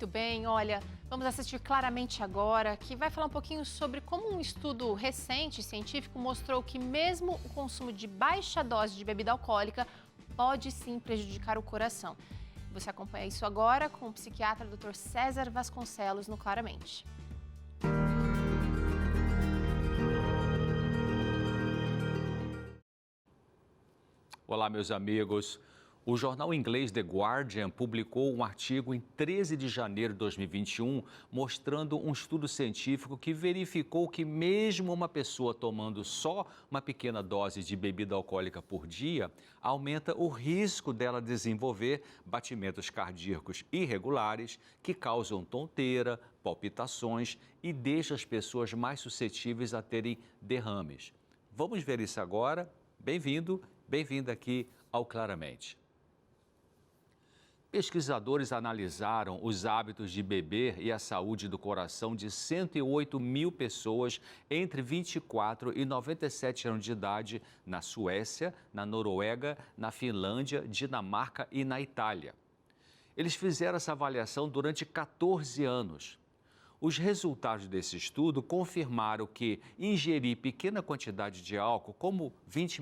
Muito bem, olha, vamos assistir Claramente Agora, que vai falar um pouquinho sobre como um estudo recente científico mostrou que mesmo o consumo de baixa dose de bebida alcoólica pode sim prejudicar o coração. Você acompanha isso agora com o psiquiatra Dr. César Vasconcelos no Claramente. Olá, meus amigos. O jornal inglês The Guardian publicou um artigo em 13 de janeiro de 2021 mostrando um estudo científico que verificou que mesmo uma pessoa tomando só uma pequena dose de bebida alcoólica por dia, aumenta o risco dela desenvolver batimentos cardíacos irregulares que causam tonteira, palpitações e deixa as pessoas mais suscetíveis a terem derrames. Vamos ver isso agora? Bem-vindo, bem-vinda aqui ao Claramente. Pesquisadores analisaram os hábitos de beber e a saúde do coração de 108 mil pessoas entre 24 e 97 anos de idade na Suécia, na Noruega, na Finlândia, Dinamarca e na Itália. Eles fizeram essa avaliação durante 14 anos. Os resultados desse estudo confirmaram que ingerir pequena quantidade de álcool, como 20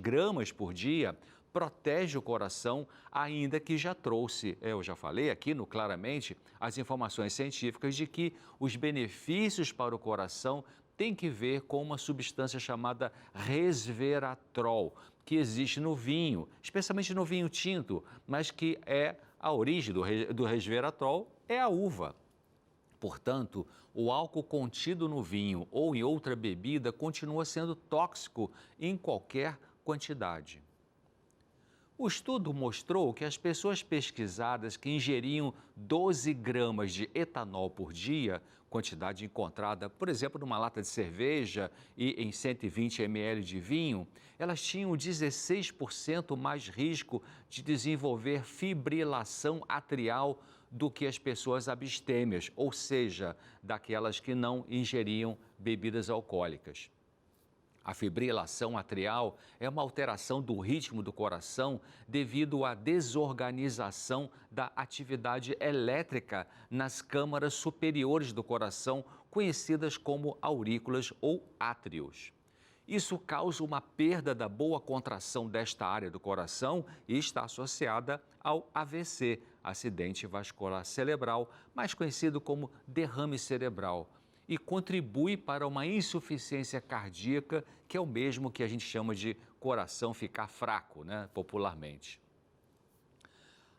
gramas por dia, protege o coração, ainda que já trouxe, eu já falei aqui no Claramente, as informações científicas de que os benefícios para o coração têm que ver com uma substância chamada resveratrol, que existe no vinho, especialmente no vinho tinto, mas que é a origem do resveratrol é a uva. Portanto, o álcool contido no vinho ou em outra bebida continua sendo tóxico em qualquer quantidade. O estudo mostrou que as pessoas pesquisadas que ingeriam 12 gramas de etanol por dia, quantidade encontrada, por exemplo, numa lata de cerveja e em 120 ml de vinho, elas tinham 16% mais risco de desenvolver fibrilação atrial do que as pessoas abstêmias, ou seja, daquelas que não ingeriam bebidas alcoólicas. A fibrilação atrial é uma alteração do ritmo do coração devido à desorganização da atividade elétrica nas câmaras superiores do coração, conhecidas como aurículas ou átrios. Isso causa uma perda da boa contração desta área do coração e está associada ao AVC, acidente vascular cerebral, mais conhecido como derrame cerebral, e contribui para uma insuficiência cardíaca, que é o mesmo que a gente chama de coração ficar fraco, né, popularmente.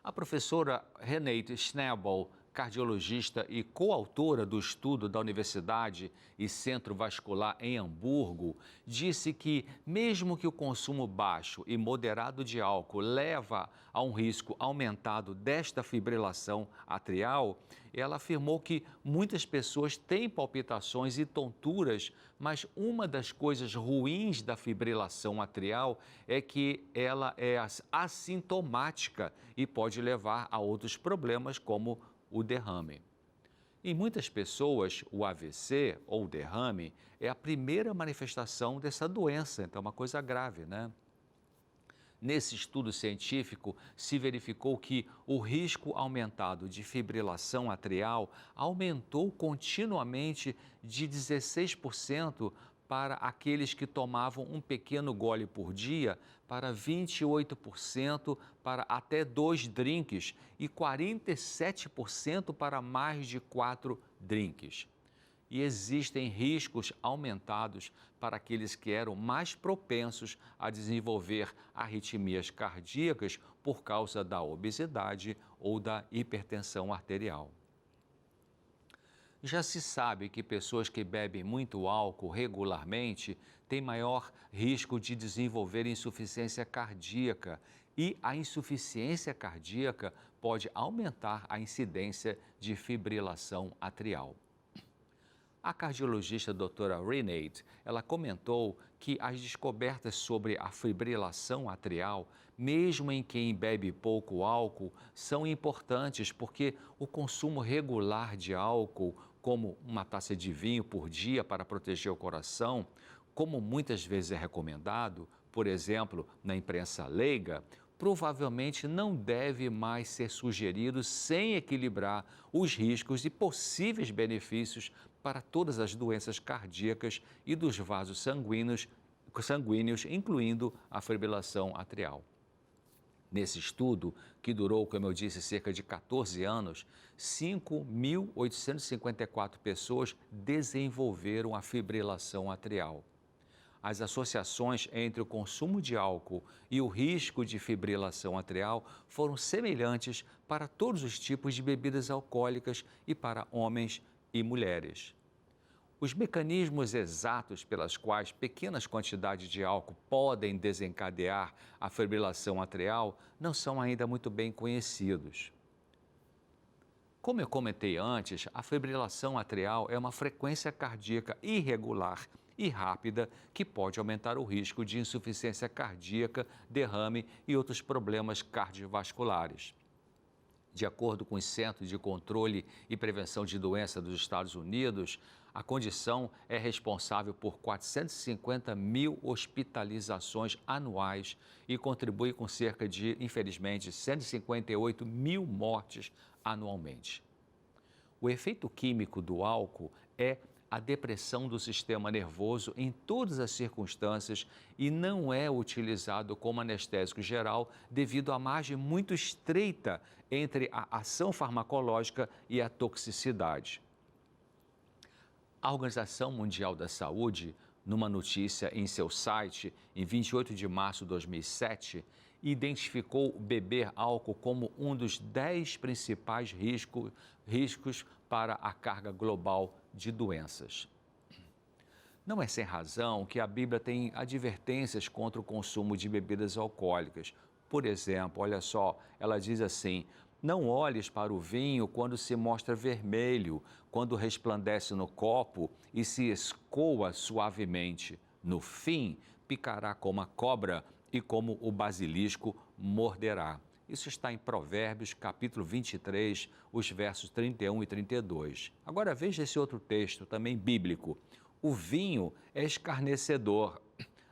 A professora Renate Schnabel, cardiologista e coautora do estudo da Universidade e Centro Vascular em Hamburgo, disse que, mesmo que o consumo baixo e moderado de álcool leva a um risco aumentado desta fibrilação atrial, ela afirmou que muitas pessoas têm palpitações e tonturas, mas uma das coisas ruins da fibrilação atrial é que ela é assintomática e pode levar a outros problemas como o derrame. Em muitas pessoas, o AVC ou derrame é a primeira manifestação dessa doença, então é uma coisa grave, né? Nesse estudo científico, se verificou que o risco aumentado de fibrilação atrial aumentou continuamente de 16% para aqueles que tomavam um pequeno gole por dia, para 28% para até 2 drinks e 47% para mais de 4 drinks. E existem riscos aumentados para aqueles que eram mais propensos a desenvolver arritmias cardíacas por causa da obesidade ou da hipertensão arterial. Já se sabe que pessoas que bebem muito álcool regularmente têm maior risco de desenvolver insuficiência cardíaca e a insuficiência cardíaca pode aumentar a incidência de fibrilação atrial. A cardiologista doutora Renate, ela comentou que as descobertas sobre a fibrilação atrial, mesmo em quem bebe pouco álcool, são importantes porque o consumo regular de álcool, como uma taça de vinho por dia para proteger o coração, como muitas vezes é recomendado, por exemplo, na imprensa leiga, provavelmente não deve mais ser sugerido sem equilibrar os riscos e possíveis benefícios para todas as doenças cardíacas e dos vasos sanguíneos, incluindo a fibrilação atrial. Nesse estudo, que durou, como eu disse, cerca de 14 anos, 5.854 pessoas desenvolveram a fibrilação atrial. As associações entre o consumo de álcool e o risco de fibrilação atrial foram semelhantes para todos os tipos de bebidas alcoólicas e para homens e mulheres. Os mecanismos exatos pelas quais pequenas quantidades de álcool podem desencadear a fibrilação atrial não são ainda muito bem conhecidos. Como eu comentei antes, a fibrilação atrial é uma frequência cardíaca irregular e rápida que pode aumentar o risco de insuficiência cardíaca, derrame e outros problemas cardiovasculares. De acordo com o Centro de Controle e Prevenção de Doenças dos Estados Unidos, a condição é responsável por 450 mil hospitalizações anuais e contribui com cerca de, infelizmente, 158 mil mortes anualmente. O efeito químico do álcool é a depressão do sistema nervoso em todas as circunstâncias e não é utilizado como anestésico geral devido à margem muito estreita entre a ação farmacológica e a toxicidade. A Organização Mundial da Saúde, numa notícia em seu site, em 28 de março de 2007, identificou beber álcool como um dos 10 principais riscos para a carga global de doenças. Não é sem razão que a Bíblia tem advertências contra o consumo de bebidas alcoólicas. Por exemplo, olha só, ela diz assim: não olhes para o vinho quando se mostra vermelho, quando resplandece no copo e se escoa suavemente. No fim, picará como a cobra e como o basilisco morderá. Isso está em Provérbios, capítulo 23, os versos 31 e 32. Agora veja esse outro texto, também bíblico. O vinho é escarnecedor,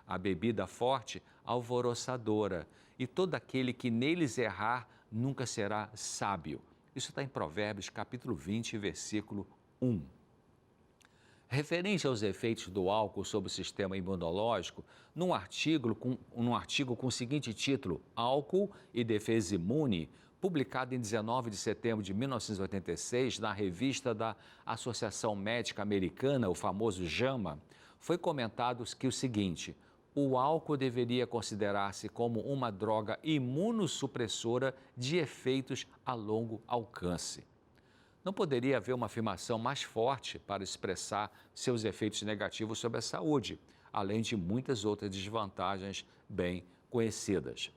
a bebida forte, alvoroçadora, e todo aquele que neles errar nunca será sábio. Isso está em Provérbios, capítulo 20, versículo 1. Referente aos efeitos do álcool sobre o sistema imunológico, num artigo com o seguinte título, Álcool e Defesa Imune, publicado em 19 de setembro de 1986 na revista da Associação Médica Americana, o famoso JAMA, foi comentado que o seguinte: o álcool deveria considerar-se como uma droga imunossupressora de efeitos a longo alcance. Não poderia haver uma afirmação mais forte para expressar seus efeitos negativos sobre a saúde, além de muitas outras desvantagens bem conhecidas.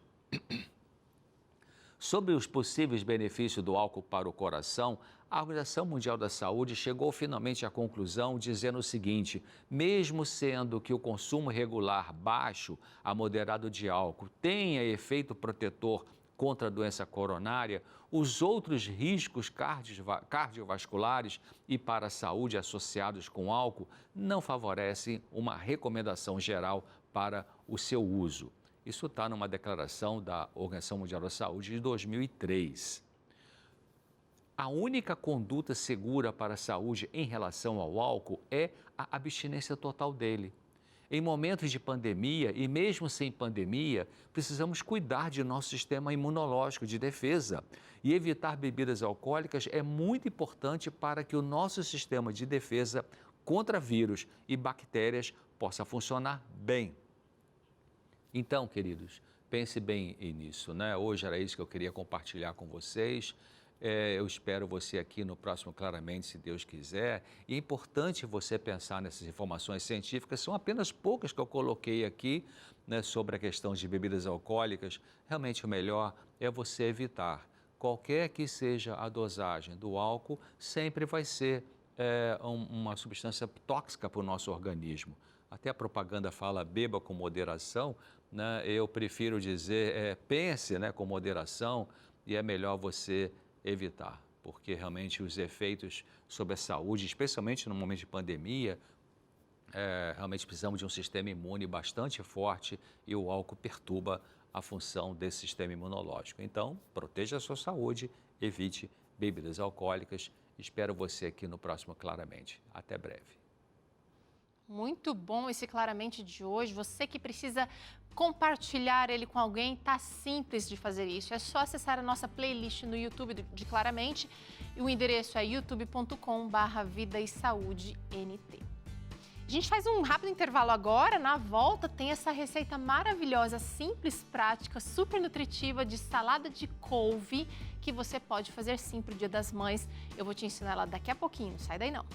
Sobre os possíveis benefícios do álcool para o coração, a Organização Mundial da Saúde chegou finalmente à conclusão dizendo o seguinte: mesmo sendo que o consumo regular baixo a moderado de álcool tenha efeito protetor contra a doença coronária, os outros riscos cardiovasculares e para a saúde associados com álcool não favorecem uma recomendação geral para o seu uso. Isso está numa declaração da Organização Mundial da Saúde de 2003. A única conduta segura para a saúde em relação ao álcool é a abstinência total dele. Em momentos de pandemia e mesmo sem pandemia, precisamos cuidar de nosso sistema imunológico de defesa. E evitar bebidas alcoólicas é muito importante para que o nosso sistema de defesa contra vírus e bactérias possa funcionar bem. Então, queridos, pense bem nisso, né? Hoje era isso que eu queria compartilhar com vocês. Eu espero você aqui no próximo Claramente, se Deus quiser. E é importante você pensar nessas informações científicas. São apenas poucas que eu coloquei aqui, né, sobre a questão de bebidas alcoólicas. Realmente o melhor é você evitar. Qualquer que seja a dosagem do álcool, sempre vai ser uma substância tóxica para o nosso organismo. Até a propaganda fala beba com moderação, né? Eu prefiro dizer pense, né, com moderação, e é melhor você evitar, porque realmente os efeitos sobre a saúde, especialmente no momento de pandemia, realmente precisamos de um sistema imune bastante forte e o álcool perturba a função desse sistema imunológico. Então, proteja a sua saúde, evite bebidas alcoólicas. Espero você aqui no próximo Claramente. Até breve. Muito bom esse Claramente de hoje. Você que precisa compartilhar ele com alguém, tá simples de fazer isso. É só acessar a nossa playlist no YouTube de Claramente. E o endereço é youtube.com/Vida e Saúde NT. A gente faz um rápido intervalo agora. Na volta tem essa receita maravilhosa, simples, prática, super nutritiva de salada de couve que você pode fazer sim para o Dia das Mães. Eu vou te ensinar ela daqui a pouquinho. Sai daí não.